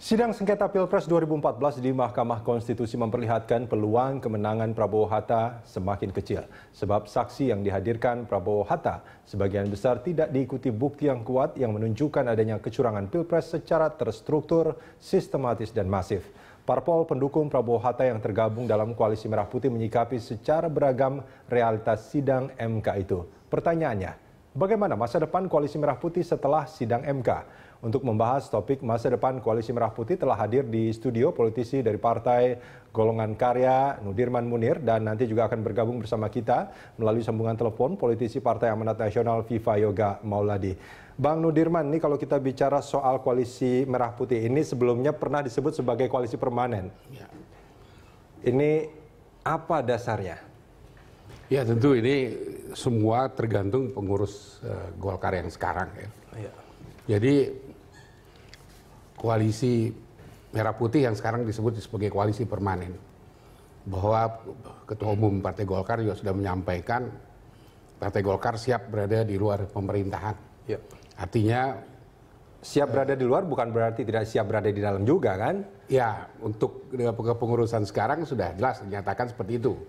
Sidang sengketa Pilpres 2014 di Mahkamah Konstitusi memperlihatkan peluang kemenangan Prabowo Hatta semakin kecil. Sebab saksi yang dihadirkan Prabowo Hatta sebagian besar tidak diikuti bukti yang kuat yang menunjukkan adanya kecurangan Pilpres secara terstruktur, sistematis dan masif. Parpol pendukung Prabowo Hatta yang tergabung dalam Koalisi Merah Putih menyikapi secara beragam realitas sidang MK itu. Pertanyaannya, bagaimana masa depan Koalisi Merah Putih setelah sidang MK? Untuk membahas topik masa depan Koalisi Merah Putih telah hadir di studio politisi dari Partai Golongan Karya, Nudirman Munir, dan nanti juga akan bergabung bersama kita melalui sambungan telepon politisi Partai Amanat Nasional Viva Yoga Mauladi. Bang Nudirman, ini kalau kita bicara soal Koalisi Merah Putih ini sebelumnya pernah disebut sebagai koalisi permanen. Ya. Ini apa dasarnya? Ya tentu ini semua tergantung pengurus Golkar yang sekarang ya. Ya. Jadi Koalisi Merah Putih yang sekarang disebut sebagai koalisi permanen, bahwa Ketua Umum Partai Golkar juga sudah menyampaikan Partai Golkar siap berada di luar pemerintahan. Ya. Artinya siap berada di luar bukan berarti tidak siap berada di dalam juga kan? Ya, untuk kepengurusan sekarang sudah jelas dinyatakan seperti itu.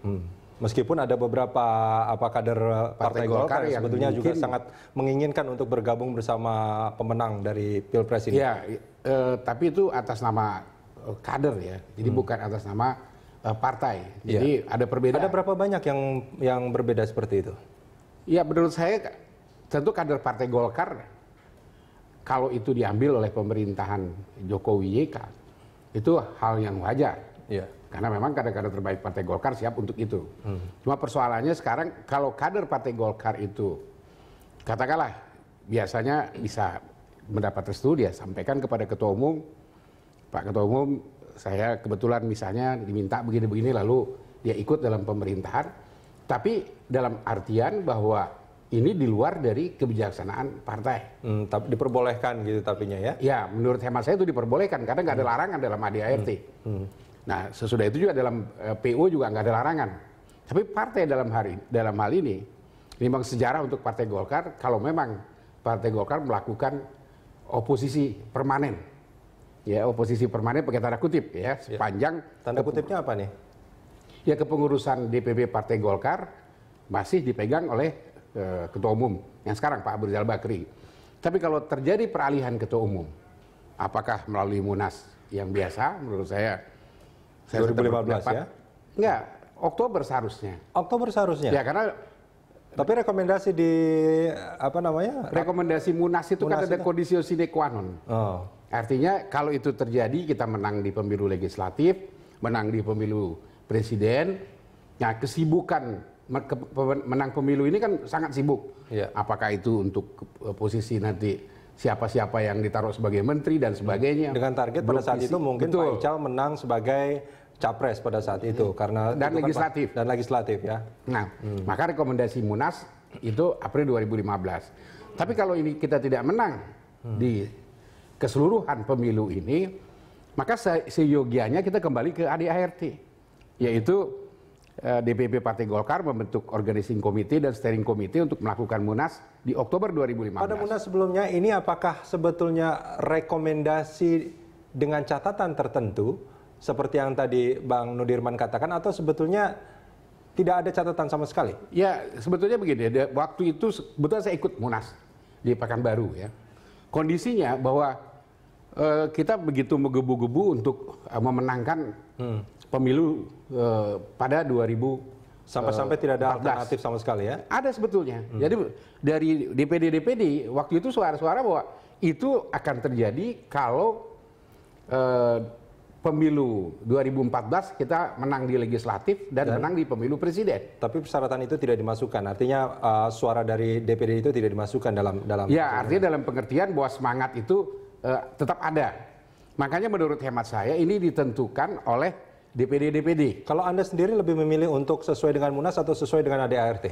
Meskipun ada beberapa kader Partai Golkar yang sebetulnya juga sangat menginginkan untuk bergabung bersama pemenang dari Pilpres ini. Ya, tapi itu atas nama kader ya, jadi bukan atas nama partai. Jadi ada perbedaan. Ada berapa banyak yang berbeda seperti itu? Ya, menurut saya tentu kader Partai Golkar kalau itu diambil oleh pemerintahan Jokowi JK itu hal yang wajar. Ya. Karena memang kader-kader terbaik Partai Golkar siap untuk itu. Cuma persoalannya sekarang kalau kader Partai Golkar itu katakanlah biasanya bisa mendapat restu, dia sampaikan kepada Ketua Umum, Pak Ketua Umum saya kebetulan misalnya diminta begini-begini lalu dia ikut dalam pemerintahan, tapi dalam artian bahwa ini di luar dari kebijaksanaan partai. Tapi diperbolehkan gitu tapinya ya? Ya, menurut hemat saya itu diperbolehkan karena nggak ada larangan dalam ADART. Nah, sesudah itu juga dalam PO juga nggak ada larangan. Tapi partai dalam hal ini memang sejarah untuk Partai Golkar kalau memang Partai Golkar melakukan oposisi permanen. Ya, oposisi permanen pakai tanda kutip ya, sepanjang tanda kutipnya apa nih? Ya, kepengurusan DPP Partai Golkar masih dipegang oleh Ketua Umum yang sekarang Pak Abu Rizal Bakri. Tapi kalau terjadi peralihan Ketua Umum, apakah melalui Munas yang biasa menurut saya 2015 ya? Enggak, Oktober seharusnya. Oktober seharusnya? Ya, karena tapi rekomendasi di rekomendasi Munas itu kan ada kondisi sine qua non. Oh. Artinya kalau itu terjadi kita menang di pemilu legislatif, menang di pemilu presiden, nah kesibukan menang pemilu ini kan sangat sibuk. Ya. Apakah itu untuk posisi nanti siapa-siapa yang ditaruh sebagai menteri dan sebagainya. Dengan target pada saat itu mungkin Pak Ical menang sebagai capres pada saat itu karena dan legislatif dan legislatif ya. Nah, maka rekomendasi Munas itu April 2015. Tapi kalau ini kita tidak menang di keseluruhan pemilu ini, maka seyogianya kita kembali ke ADART, yaitu DPP Partai Golkar membentuk organizing committee dan steering committee untuk melakukan Munas di Oktober 2015. Pada Munas sebelumnya ini apakah sebetulnya rekomendasi dengan catatan tertentu seperti yang tadi Bang Nudirman katakan atau sebetulnya tidak ada catatan sama sekali? Ya, sebetulnya begini, waktu itu sebetulnya saya ikut Munas di Pekanbaru ya. Kondisinya bahwa kita begitu menggebu-gebu untuk memenangkan pemilu pada 2000 sampai tidak ada alternatif sama sekali ya? Ada sebetulnya. Jadi dari DPD waktu itu suara-suara bahwa itu akan terjadi kalau pemilu 2014 kita menang di legislatif dan menang di pemilu presiden. Tapi persyaratan itu tidak dimasukkan. Artinya suara dari DPD itu tidak dimasukkan dalam ya, artinya dalam pengertian bahwa semangat itu tetap ada. Makanya menurut hemat saya ini ditentukan oleh DPD. Kalau Anda sendiri lebih memilih untuk sesuai dengan Munas atau sesuai dengan ADART?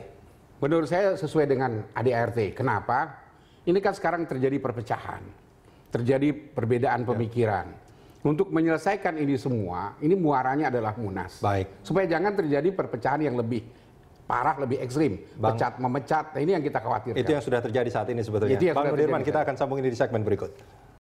Menurut saya sesuai dengan ADART. Kenapa? Ini kan sekarang terjadi perpecahan, terjadi perbedaan pemikiran. Untuk menyelesaikan ini semua, ini muaranya adalah Munas. Baik. Supaya jangan terjadi perpecahan yang lebih parah, lebih ekstrim. Pecat, memecat, nah ini yang kita khawatirkan. Itu yang sudah terjadi saat ini sebetulnya. Bang Nudirman, kita akan sambung ini di segmen berikut.